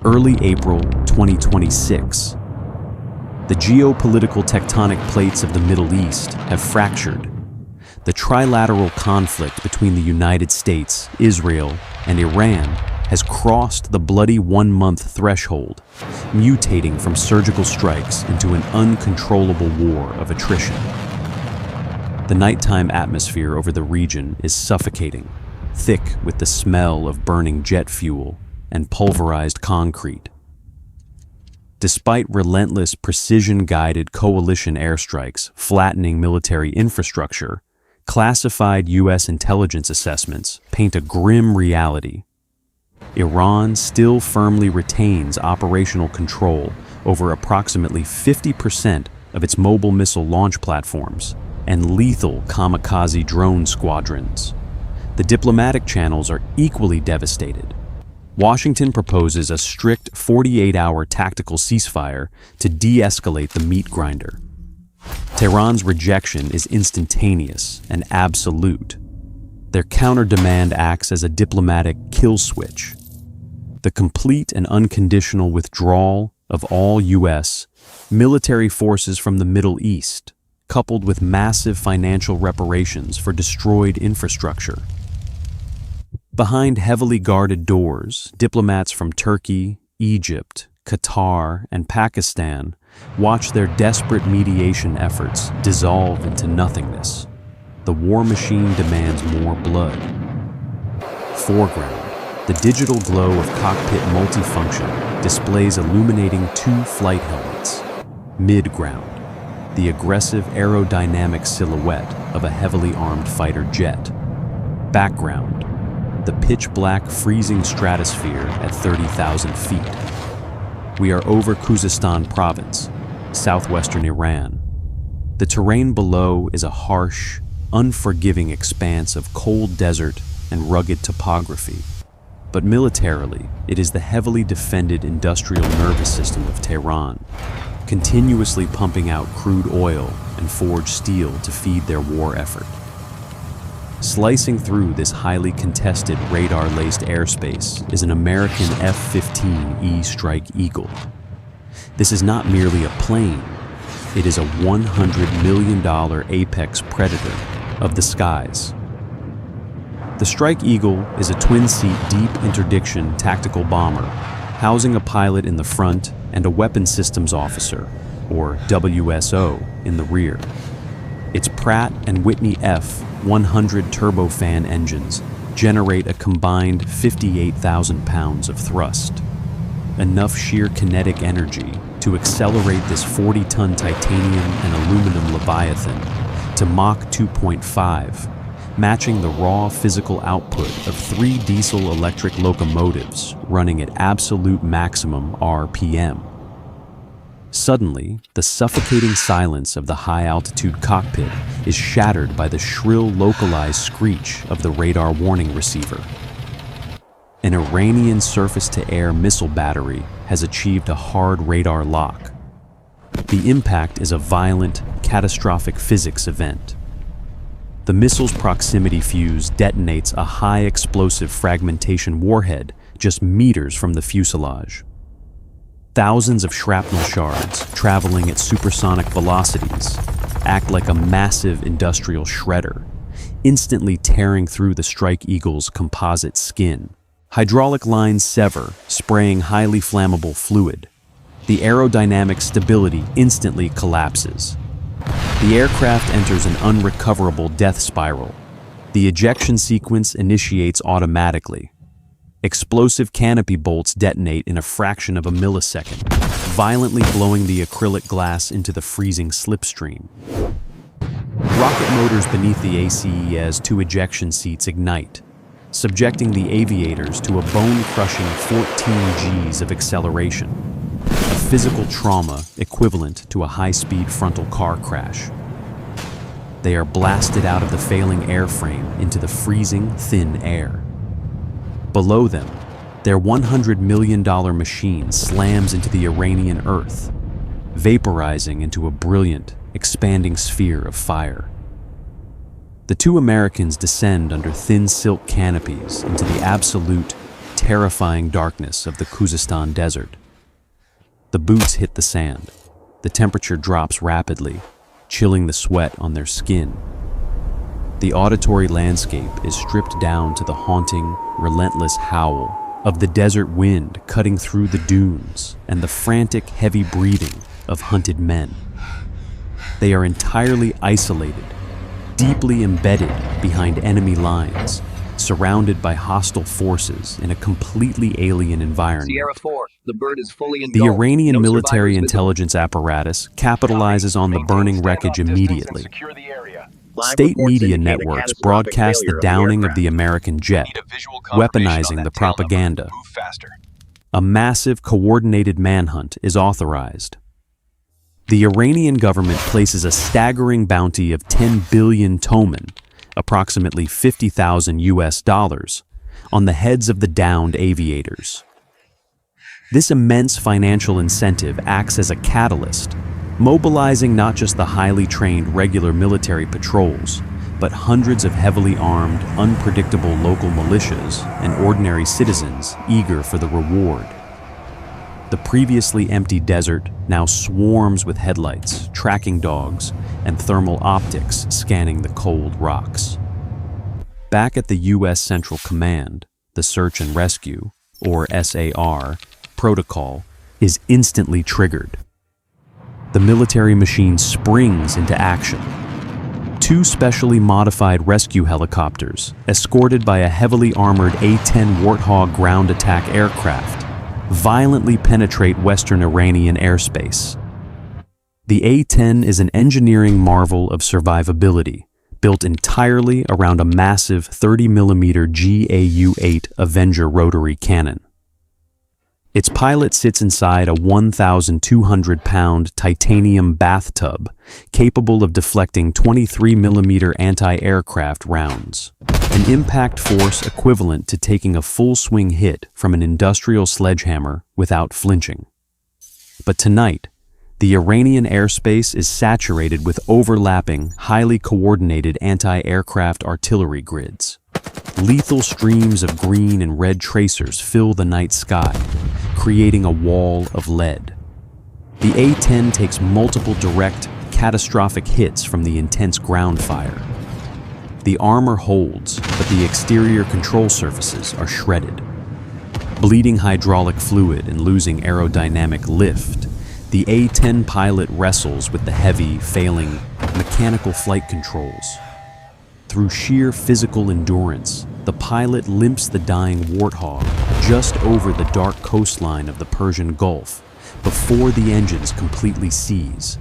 Early April 2026. The geopolitical tectonic plates of the Middle East have fractured. The trilateral conflict between the United States, Israel, and Iran has crossed the bloody one-month threshold, mutating from surgical strikes into an uncontrollable war of attrition. The nighttime atmosphere over the region is suffocating, thick with the smell of burning jet fuel and pulverized concrete. Despite relentless precision-guided coalition airstrikes flattening military infrastructure, classified U.S. intelligence assessments paint a grim reality. Iran still firmly retains operational control over approximately 50% of its mobile missile launch platforms and lethal kamikaze drone squadrons. The diplomatic channels are equally devastated. Washington proposes a strict 48-hour tactical ceasefire to de-escalate the meat grinder. Tehran's rejection is instantaneous and absolute. Their counter-demand acts as a diplomatic kill switch. The complete and unconditional withdrawal of all U.S. military forces from the Middle East, coupled with massive financial reparations for destroyed infrastructure. Behind heavily guarded doors, diplomats from Turkey, Egypt, Qatar, and Pakistan watch their desperate mediation efforts dissolve into nothingness. The war machine demands more blood. Foreground. The digital glow of cockpit multifunction displays illuminating two flight helmets. Mid-ground, the aggressive aerodynamic silhouette of a heavily armed fighter jet. Background, the pitch-black freezing stratosphere at 30,000 feet. We are over Khuzestan province, southwestern Iran. The terrain below is a harsh, unforgiving expanse of cold desert and rugged topography. But militarily, it is the heavily defended industrial nervous system of Tehran, continuously pumping out crude oil and forged steel to feed their war effort. Slicing through this highly contested radar-laced airspace is an American F-15E Strike Eagle. This is not merely a plane, it is a $100 million apex predator of the skies. The Strike Eagle is a twin-seat deep interdiction tactical bomber, housing a pilot in the front and a weapons systems officer, or WSO, in the rear. Its Pratt & Whitney F-100 turbofan engines generate a combined 58,000 pounds of thrust, enough sheer kinetic energy to accelerate this 40-ton titanium and aluminum leviathan to Mach 2.5, matching the raw physical output of 3 diesel-electric locomotives running at absolute maximum RPM. Suddenly, the suffocating silence of the high-altitude cockpit is shattered by the shrill localized screech of the radar warning receiver. An Iranian surface-to-air missile battery has achieved a hard radar lock. The impact is a violent, catastrophic physics event. The missile's proximity fuse detonates a high-explosive fragmentation warhead just meters from the fuselage. Thousands of shrapnel shards, traveling at supersonic velocities, act like a massive industrial shredder, instantly tearing through the Strike Eagle's composite skin. Hydraulic lines sever, spraying highly flammable fluid. The aerodynamic stability instantly collapses. The aircraft enters an unrecoverable death spiral. The ejection sequence initiates automatically. Explosive canopy bolts detonate in a fraction of a millisecond, violently blowing the acrylic glass into the freezing slipstream. Rocket motors beneath the ACE's 2 ejection seats ignite, subjecting the aviators to a bone-crushing 14 Gs of acceleration, a physical trauma equivalent to a high-speed frontal car crash. They are blasted out of the failing airframe into the freezing, thin air. Below them, their $100 million machine slams into the Iranian earth, vaporizing into a brilliant, expanding sphere of fire. The 2 Americans descend under thin silk canopies into the absolute, terrifying darkness of the Khuzestan desert. The boots hit the sand. The temperature drops rapidly, chilling the sweat on their skin. The auditory landscape is stripped down to the haunting, relentless howl of the desert wind cutting through the dunes and the frantic, heavy breathing of hunted men. They are entirely isolated, deeply embedded behind enemy lines, surrounded by hostile forces in a completely alien environment. Sierra 4, the bird is fully engulfed. The Iranian No military survivors intelligence apparatus capitalizes on the burning wreckage immediately. State media networks broadcast the downing of the American jet, weaponizing the propaganda. A massive, coordinated manhunt is authorized. The Iranian government places a staggering bounty of 10 billion toman, approximately $50,000, on the heads of the downed aviators. This immense financial incentive acts as a catalyst, mobilizing not just the highly trained regular military patrols, but hundreds of heavily armed, unpredictable local militias and ordinary citizens eager for the reward. The previously empty desert now swarms with headlights, tracking dogs, and thermal optics scanning the cold rocks. Back at the U.S. Central Command, the Search and Rescue, or SAR, protocol is instantly triggered. The military machine springs into action. Two specially modified rescue helicopters, escorted by a heavily armored A-10 Warthog ground attack aircraft, violently penetrate Western Iranian airspace. The A-10 is an engineering marvel of survivability, built entirely around a massive 30mm GAU-8 Avenger rotary cannon. Its pilot sits inside a 1,200-pound titanium bathtub capable of deflecting 23mm anti-aircraft rounds, an impact force equivalent to taking a full-swing hit from an industrial sledgehammer without flinching. But tonight, the Iranian airspace is saturated with overlapping, highly coordinated anti-aircraft artillery grids. Lethal streams of green and red tracers fill the night sky, creating a wall of lead. The A-10 takes multiple direct, catastrophic hits from the intense ground fire. The armor holds, but the exterior control surfaces are shredded. Bleeding hydraulic fluid and losing aerodynamic lift, the A-10 pilot wrestles with the heavy, failing, mechanical flight controls. Through sheer physical endurance, the pilot limps the dying Warthog just over the dark coastline of the Persian Gulf before the engines completely seize.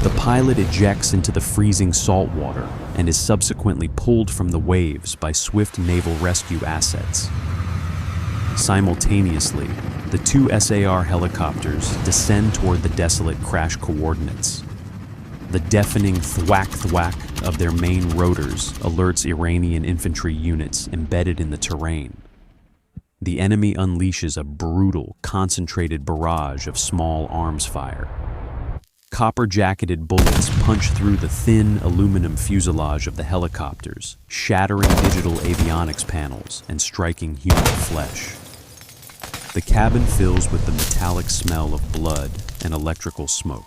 The pilot ejects into the freezing salt water and is subsequently pulled from the waves by swift naval rescue assets. Simultaneously, the two SAR helicopters descend toward the desolate crash coordinates. The deafening thwack-thwack of their main rotors alerts Iranian infantry units embedded in the terrain. The enemy unleashes a brutal, concentrated barrage of small arms fire. Copper-jacketed bullets punch through the thin aluminum fuselage of the helicopters, shattering digital avionics panels and striking human flesh. The cabin fills with the metallic smell of blood and electrical smoke.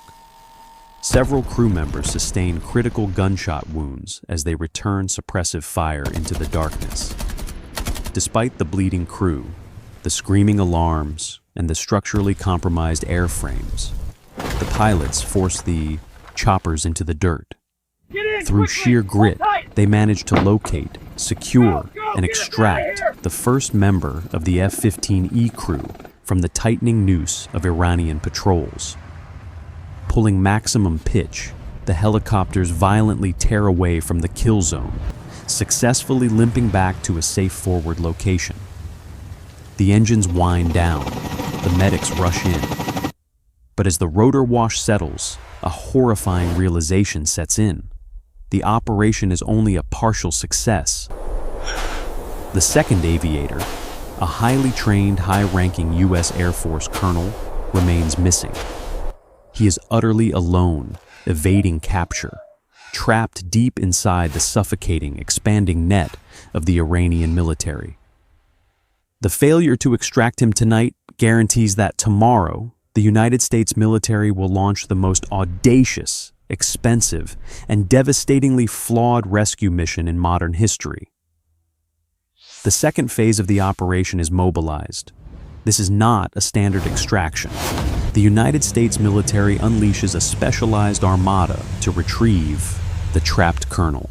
Several crew members sustain critical gunshot wounds as they return suppressive fire into the darkness. Despite the bleeding crew, the screaming alarms, and the structurally compromised airframes, the pilots force the choppers into the dirt. Through sheer grit, they manage to locate, secure, and extract the first member of the F-15E crew from the tightening noose of Iranian patrols. Pulling maximum pitch, the helicopters violently tear away from the kill zone, successfully limping back to a safe forward location. The engines wind down, the medics rush in. But as the rotor wash settles, a horrifying realization sets in. The operation is only a partial success. The second aviator, a highly trained, high-ranking U.S. Air Force colonel, remains missing. He is utterly alone, evading capture, trapped deep inside the suffocating, expanding net of the Iranian military. The failure to extract him tonight guarantees that tomorrow, the United States military will launch the most audacious, expensive, and devastatingly flawed rescue mission in modern history. The second phase of the operation is mobilized. This is not a standard extraction. The United States military unleashes a specialized armada to retrieve the trapped colonel.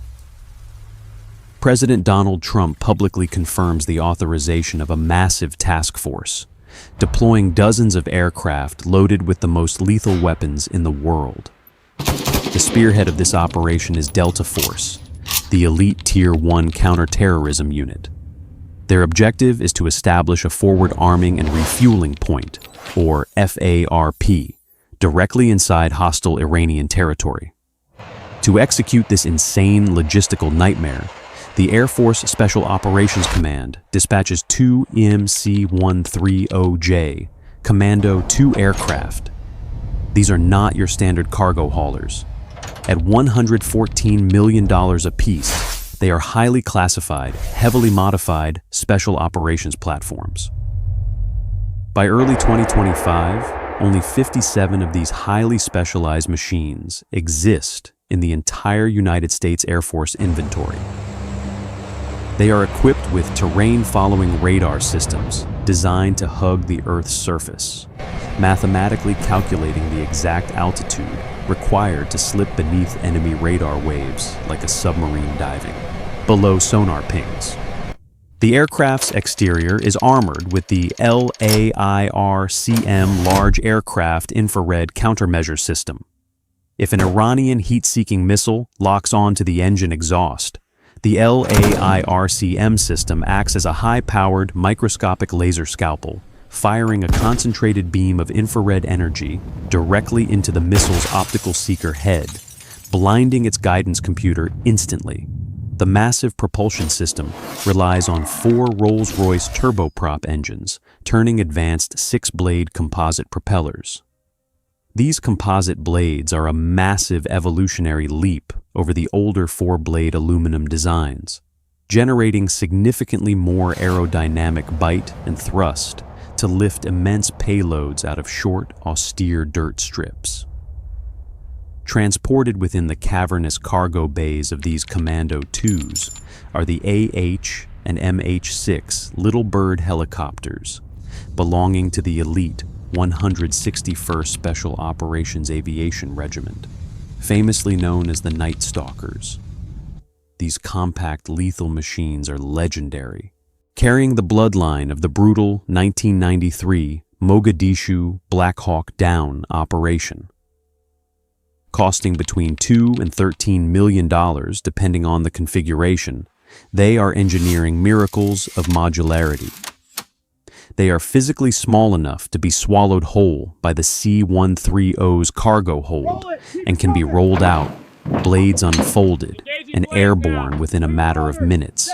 President Donald Trump publicly confirms the authorization of a massive task force, deploying dozens of aircraft loaded with the most lethal weapons in the world. The spearhead of this operation is Delta Force, the elite Tier 1 counterterrorism unit. Their objective is to establish a forward arming and refueling point, or FARP, directly inside hostile Iranian territory. To execute this insane logistical nightmare, the Air Force Special Operations Command dispatches two MC-130J Commando II aircraft. These are not your standard cargo haulers. At $114 million apiece, they are highly classified, heavily modified special operations platforms. By early 2025, only 57 of these highly specialized machines exist in the entire United States Air Force inventory. They are equipped with terrain-following radar systems designed to hug the Earth's surface, mathematically calculating the exact altitude required to slip beneath enemy radar waves like a submarine diving, below sonar pings. The aircraft's exterior is armored with the LAIRCM Large Aircraft Infrared Countermeasure System. If an Iranian heat-seeking missile locks onto the engine exhaust, the LAIRCM system acts as a high-powered microscopic laser scalpel, firing a concentrated beam of infrared energy directly into the missile's optical seeker head, blinding its guidance computer instantly. The massive propulsion system relies on 4 Rolls-Royce turboprop engines, turning advanced 6-blade composite propellers. These composite blades are a massive evolutionary leap over the older 4-blade aluminum designs, generating significantly more aerodynamic bite and thrust to lift immense payloads out of short, austere dirt strips. Transported within the cavernous cargo bays of these Commando IIs are the AH and MH-6 Little Bird helicopters, belonging to the elite 161st Special Operations Aviation Regiment, famously known as the Night Stalkers. These compact, lethal machines are legendary, carrying the bloodline of the brutal 1993 Mogadishu Black Hawk Down operation. Costing between $2 and $13 million depending on the configuration, they are engineering miracles of modularity. They are physically small enough to be swallowed whole by the C-130's cargo hold and can be rolled out, blades unfolded, and airborne within a matter of minutes.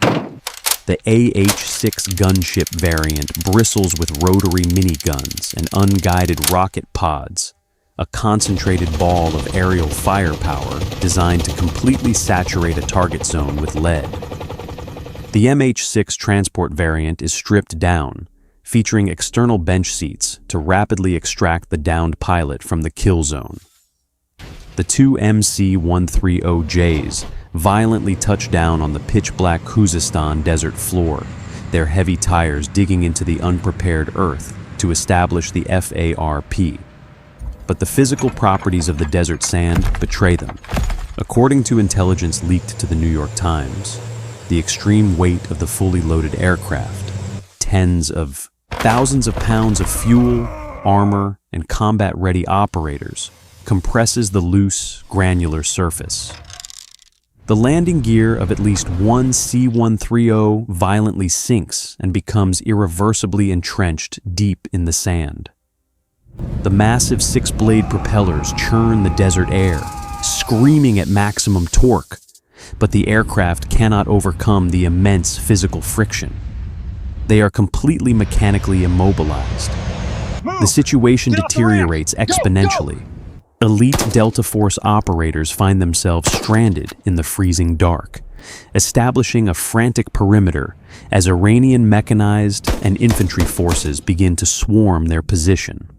The AH-6 gunship variant bristles with rotary miniguns and unguided rocket pods, a concentrated ball of aerial firepower designed to completely saturate a target zone with lead. The MH-6 transport variant is stripped down, featuring external bench seats to rapidly extract the downed pilot from the kill zone. The two MC-130Js violently touch down on the pitch-black Khuzestan desert floor, their heavy tires digging into the unprepared earth to establish the FARP. But the physical properties of the desert sand betray them. According to intelligence leaked to the New York Times, the extreme weight of the fully loaded aircraft, tens of thousands of pounds of fuel, armor, and combat-ready operators, compresses the loose, granular surface. The landing gear of at least one C-130 violently sinks and becomes irreversibly entrenched deep in the sand. The massive 6-blade propellers churn the desert air, screaming at maximum torque, but the aircraft cannot overcome the immense physical friction. They are completely mechanically immobilized. The situation deteriorates exponentially. Elite Delta Force operators find themselves stranded in the freezing dark, establishing a frantic perimeter as Iranian mechanized and infantry forces begin to swarm their position.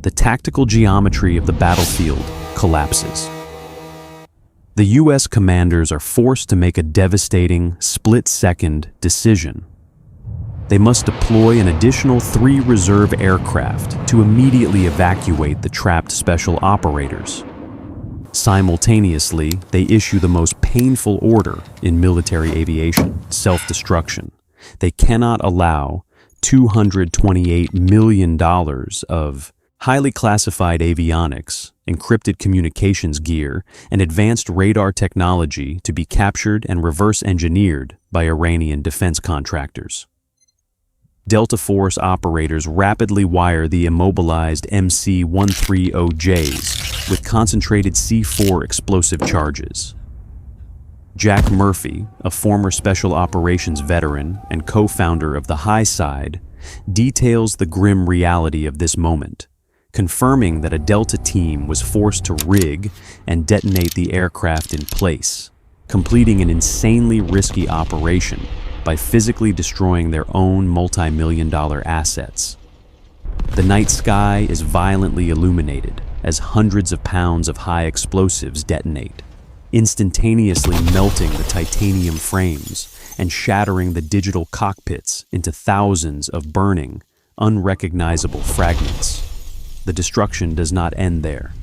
The tactical geometry of the battlefield collapses. The U.S. commanders are forced to make a devastating, split-second decision. They must deploy an additional 3 reserve aircraft to immediately evacuate the trapped special operators. Simultaneously, they issue the most painful order in military aviation: self-destruction. They cannot allow $228 million of highly classified avionics, encrypted communications gear, and advanced radar technology to be captured and reverse-engineered by Iranian defense contractors. Delta Force operators rapidly wire the immobilized MC-130Js with concentrated C4 explosive charges. Jack Murphy, a former special operations veteran and co-founder of the High Side, details the grim reality of this moment, confirming that a Delta team was forced to rig and detonate the aircraft in place, completing an insanely risky operation by physically destroying their own multi-million-dollar assets. The night sky is violently illuminated as hundreds of pounds of high explosives detonate, instantaneously melting the titanium frames and shattering the digital cockpits into thousands of burning, unrecognizable fragments. The destruction does not end there.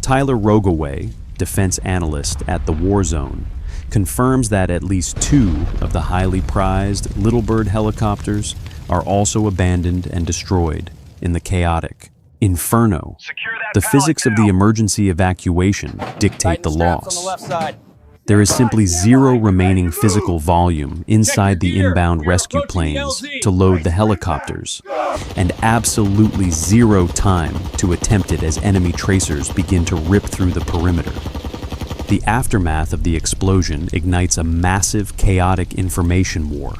Tyler Rogaway, defense analyst at the War Zone, confirms that at least 2 of the highly prized Little Bird helicopters are also abandoned and destroyed in the chaotic inferno. The physics of the emergency evacuation dictate the loss. There is simply zero remaining physical volume inside the inbound rescue planes to load the helicopters, and absolutely zero time to attempt it as enemy tracers begin to rip through the perimeter. The aftermath of the explosion ignites a massive, chaotic information war.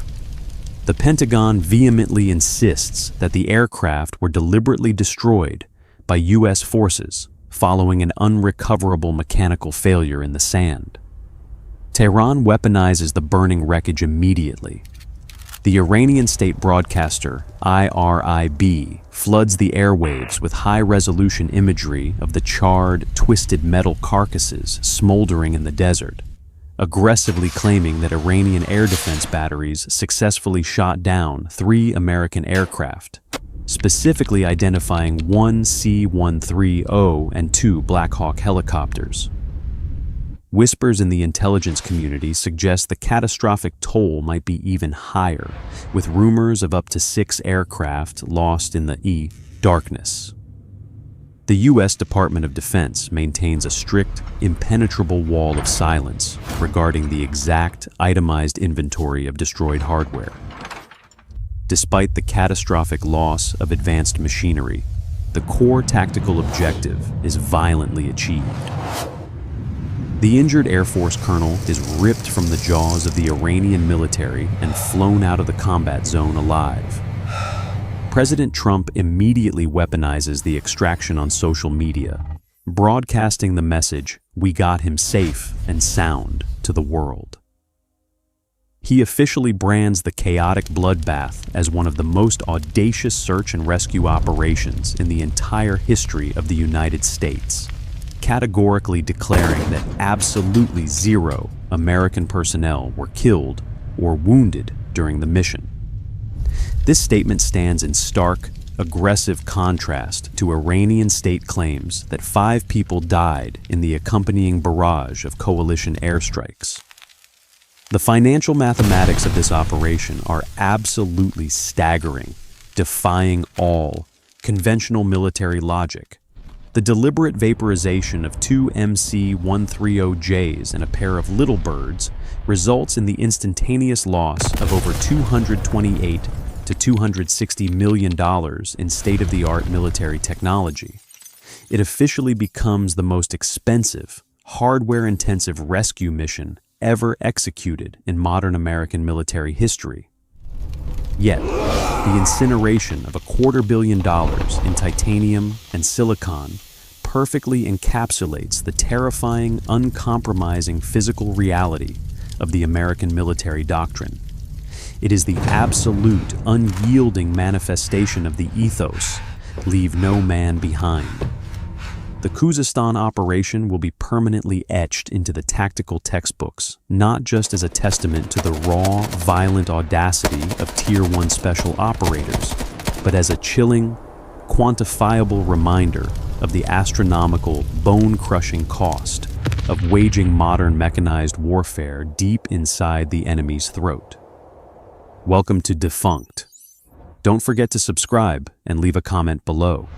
The Pentagon vehemently insists that the aircraft were deliberately destroyed by U.S. forces following an unrecoverable mechanical failure in the sand. Tehran weaponizes the burning wreckage immediately. The Iranian state broadcaster, IRIB, floods the airwaves with high-resolution imagery of the charred, twisted metal carcasses smoldering in the desert, aggressively claiming that Iranian air defense batteries successfully shot down 3 American aircraft, specifically identifying 1 C-130 and 2 Black Hawk helicopters. Whispers in the intelligence community suggest the catastrophic toll might be even higher, with rumors of up to 6 aircraft lost in the darkness. The U.S. Department of Defense maintains a strict, impenetrable wall of silence regarding the exact itemized inventory of destroyed hardware. Despite the catastrophic loss of advanced machinery, the core tactical objective is violently achieved. The injured Air Force colonel is ripped from the jaws of the Iranian military and flown out of the combat zone alive. President Trump immediately weaponizes the extraction on social media, broadcasting the message, "We got him safe and sound," to the world. He officially brands the chaotic bloodbath as one of the most audacious search and rescue operations in the entire history of the United States, categorically declaring that absolutely 0 American personnel were killed or wounded during the mission. This statement stands in stark, aggressive contrast to Iranian state claims that 5 people died in the accompanying barrage of coalition airstrikes. The financial mathematics of this operation are absolutely staggering, defying all conventional military logic. The deliberate vaporization of 2 MC-130Js and a pair of Little Birds results in the instantaneous loss of over $228 to $260 million in state-of-the-art military technology. It officially becomes the most expensive, hardware-intensive rescue mission ever executed in modern American military history. Yet, the incineration of $250 million in titanium and silicon perfectly encapsulates the terrifying, uncompromising physical reality of the American military doctrine. It is the absolute, unyielding manifestation of the ethos, leave no man behind. The Khuzestan operation will be permanently etched into the tactical textbooks, not just as a testament to the raw, violent audacity of Tier 1 special operators, but as a chilling, quantifiable reminder of the astronomical, bone-crushing cost of waging modern mechanized warfare deep inside the enemy's throat. Welcome to DEFUNCT. Don't forget to subscribe and leave a comment below.